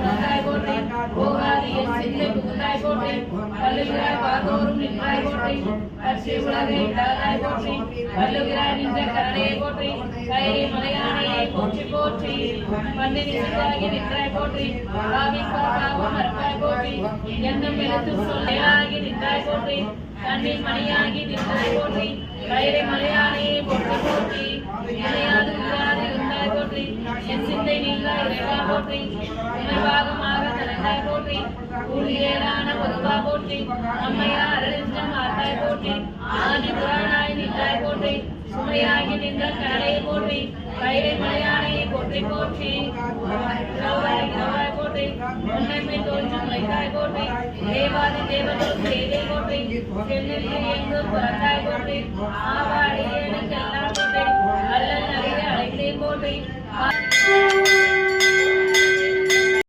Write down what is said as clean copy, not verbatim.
வந்தாய் போற்றி போகாதியில் சிந்தை புகுந்தாய் போற்றி பல்லுகிறாய் பார்த்தோறும் நின்றாய் போற்றி அச்சி உலகை தகதாய் போற்றி பல்லுகிறாய் நின்ற கரணையை போற்றி கையை மலையானையை போற்றி போற்றி மண்ணின் சிந்தாகி நின்றாய் போற்றி பாவின் பாவம் மறுப்பாய் போற்றி எண்ணம் எழுத்து சொல்லாகி நின்றாய் போற்றி கண்ணின் மணியாகி நின்றாய் போற்றி கையை மலையானையை போற்றி போற்றி நிலையாது இருந்தாய் போற்றி என் சிந்தை நீங்காய் இறைவா போற்றி உணர்வாகமாக தலைந்தாய் போற்றி ஊழியேடான பொதுவா போற்றி அம்மையா அருளின்ற மாத்தாய் போற்றி ஆதி புராணாய் நின்றாய் போற்றி சுமையாகி நின்ற கடலையை போற்றி கைரை மலையானையை போற்றி போற்றி போற்றி உன்னை தோன்றும் வைத்தாய் போற்றி தேவாதி தேவதோர் தேவை போற்றி சென்னில் எங்கு பிறந்தாய் போற்றி ஆவாடி எனக்கெல்லாம் போற்றி அல்லல் நிறைய அழைத்தேன் போற்றி